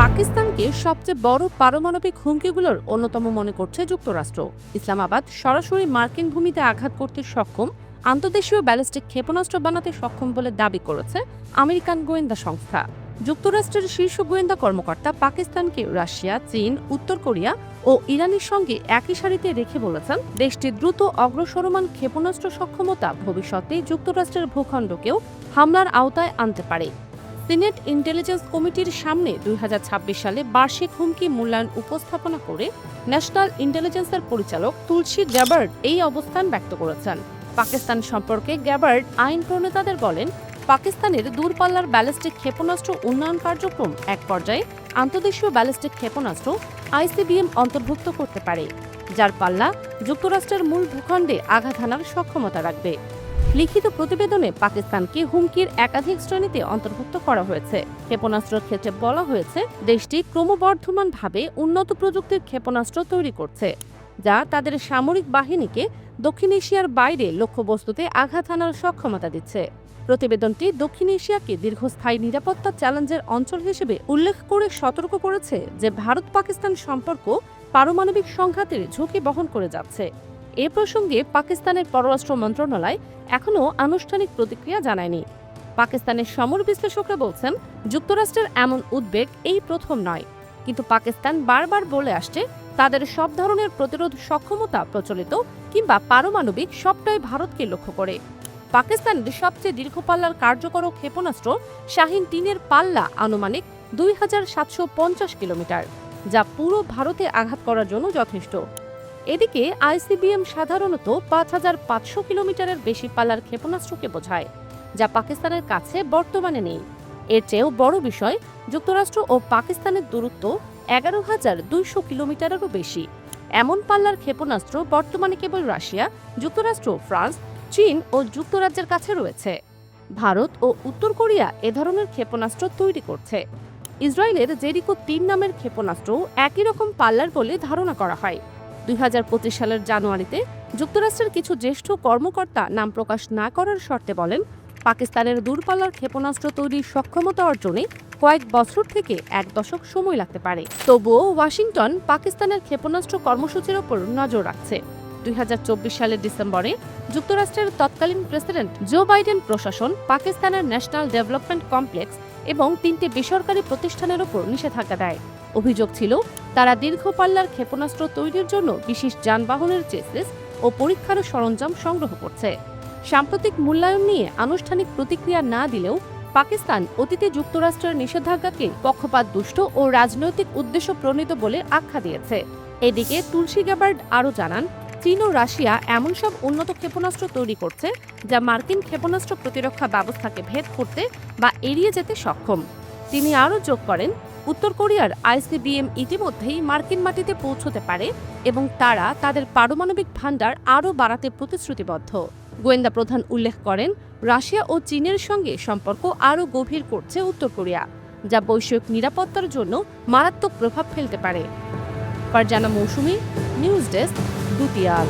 পাকিস্তানকে সবচেয়ে বড় পারমাণবিক হুমকিগুলোর অন্যতম মনে করছে যুক্তরাষ্ট্র। ইসলামাবাদ সরাসরি মার্কিন ভূমিতে আঘাত করতে সক্ষম আন্তর্দেশীয় ব্যালিস্টিক ক্ষেপণাস্ত্র বানাতে সক্ষম বলে দাবি করেছে আমেরিকান গোয়েন্দা সংস্থা। যুক্তরাষ্ট্রের শীর্ষ গোয়েন্দা কর্মকর্তা পাকিস্তানকে রাশিয়া, চীন, উত্তর কোরিয়া ও ইরানের সঙ্গে একই সারিতে রেখে বলেছেন, দেশটির দ্রুত অগ্রসরমান ক্ষেপণাস্ত্র সক্ষমতা ভবিষ্যতে যুক্তরাষ্ট্রের ভূখণ্ডকেও হামলার আওতায় আনতে পারে। সিনেট ইন্টেলিজেন্স কমিটির সামনে 2026 সালে বার্ষিক হুমকি মূল্যায়ন উপস্থাপনা করে ন্যাশনাল ইন্টেলিজেন্সের পরিচালক তুলসী গ্যাবার্ড এই অবস্থান ব্যক্ত করেছেন। পাকিস্তান সম্পর্কে গ্যাবার্ড আইন প্রণেতাদের বলেন, পাকিস্তানের দূরপাল্লার ব্যালিস্টিক ক্ষেপণাস্ত্র উন্নয়ন কার্যক্রম এক পর্যায়ে আন্তর্দেশীয় ব্যালিস্টিক ক্ষেপণাস্ত্র আইসিবিএম অন্তর্ভুক্ত করতে পারে, যার পাল্লা যুক্তরাষ্ট্রের মূল ভূখণ্ডে আঘাত হানার সক্ষমতা রাখবে। লিখিত প্রতিবেদনে পাকিস্তানকে হুমকির একাধিক শ্রেণীতে অন্তর্ভুক্ত করা হয়েছে। ক্ষেপণাস্ত্রের ক্ষেত্রে বলা হয়েছে, দেশটি ক্রমবর্ধমানভাবে উন্নত প্রযুক্তির ক্ষেপণাস্ত্র তৈরি করছে, যা তাদের সামরিক বাহিনীকে দক্ষিণ এশিয়ার বাইরে লক্ষ্যবস্তুতে আঘাত হানার সক্ষমতা দিচ্ছে। প্রতিবেদনটি দক্ষিণ এশিয়াকে দীর্ঘস্থায়ী নিরাপত্তা চ্যালেঞ্জের অঞ্চল হিসেবে উল্লেখ করে সতর্ক করেছে যে ভারত পাকিস্তান সম্পর্ক পারমাণবিক সংঘাতের ঝুঁকি বহন করে যাচ্ছে। এ প্রসঙ্গে পাকিস্তানের পররাষ্ট্র মন্ত্রণালয় এখনও আনুষ্ঠানিক প্রতিক্রিয়া জানায়নি। পাকিস্তানের সমর বিশ্লেষকরা বলছেন, যুক্তরাষ্ট্রের এমন উদ্বেগ এই প্রথম নয়, কিন্তু পাকিস্তান বারবার বলে আসছে তাদের সব ধরনের প্রতিরোধ সক্ষমতা প্রচলিত কিংবা পারমাণবিক সবটাই ভারতকে লক্ষ্য করে। পাকিস্তানের সবচেয়ে দীর্ঘপাল্লার কার্যকর ক্ষেপণাস্ত্র শাহিন-3 পাল্লা আনুমানিক 2750 কিলোমিটার, যা পুরো ভারতে আঘাত করার জন্য যথেষ্ট। এদিকে আইসিবিএম সাধারণত 5500 কিলোমিটারের বেশি পাল্লার ক্ষেপণাস্ত্রকে বোঝায়, যা পাকিস্তানের কাছে বর্তমানে নেই। এর চেয়েও বড় বিষয়, যুক্তরাষ্ট্র ও পাকিস্তানের দূরত্ব 11200 কিলোমিটারেরও বেশি। এমন পাল্লার ক্ষেপণাস্ত্র বর্তমানে কেবল রাশিয়া, যুক্তরাষ্ট্র, ফ্রান্স, চীন ও যুক্তরাজ্যের কাছে রয়েছে। ভারত ও উত্তর কোরিয়া এ ধরনের ক্ষেপণাস্ত্র তৈরি করছে। ইসরায়েলের জেরিকো 3 নামের ক্ষেপণাস্ত্র একই রকম পাল্লার বলে ধারণা করা হয়। 2025 সালের জানুয়ারিতে যুক্তরাষ্ট্রের কিছু জ্যেষ্ঠ কর্মকর্তা নাম প্রকাশ না করার শর্তে বলেন, পাকিস্তানের দূরপাল্লার ক্ষেপণাস্ত্র তৈরির সক্ষমতা অর্জনে কয়েক বছর থেকে 1 দশক সময় লাগতে পারে। তবুও ওয়াশিংটন পাকিস্তানের ক্ষেপণাস্ত্র কর্মসূচির ওপর নজর রাখছে। 2024 সালের ডিসেম্বরে যুক্তরাষ্ট্রের তৎকালীন প্রেসিডেন্ট জো বাইডেন প্রশাসন পাকিস্তানের ন্যাশনাল ডেভেলপমেন্ট কমপ্লেক্স এবং 3টি বেসরকারি প্রতিষ্ঠানের ওপর নিষেধাজ্ঞা দেয়। অভিযোগ ছিল, তারা দীর্ঘপাল্লার ক্ষেপণাস্ত্র তৈরির জন্য বিশেষ যানবাহনের চেসিস ও পরীক্ষার সরঞ্জাম সংগ্রহ করছে। সাম্প্রতিক মূল্যায়ন নিয়ে আনুষ্ঠানিক প্রতিক্রিয়া না দিলেও পাকিস্তান অতীতে যুক্তরাষ্ট্রের নিষেধাজ্ঞাকে পক্ষপাতদুষ্ট ও রাজনৈতিক উদ্দেশ্য প্রণীত বলে আখ্যা দিয়েছে। এদিকে তুলসী গ্যাবার্ড আরও জানান, চীন ও রাশিয়া এমন সব উন্নত ক্ষেপণাস্ত্র তৈরি করছে যা মার্কিন ক্ষেপণাস্ত্র প্রতিরক্ষা ব্যবস্থাকে ভেদ করতে বা এড়িয়ে যেতে সক্ষম। তিনি আরও যোগ করেন, উত্তর কোরিয়ার আইসিবিএম ইতিমধ্যেই মার্কিন মাটিতে পৌঁছতে পারে এবং তারা তাদের পারমাণবিক ভান্ডার আরও বাড়াতে প্রতিশ্রুতিবদ্ধ। গোয়েন্দা প্রধান উল্লেখ করেন, রাশিয়া ও চীনের সঙ্গে সম্পর্ক আরও গভীর করছে উত্তর কোরিয়া, যা বৈশ্বিক নিরাপত্তার জন্য মারাত্মক প্রভাব ফেলতে পারে। ফারজানা মৌসুমী, নিউজ ডেস্ক, দুতিয়াল।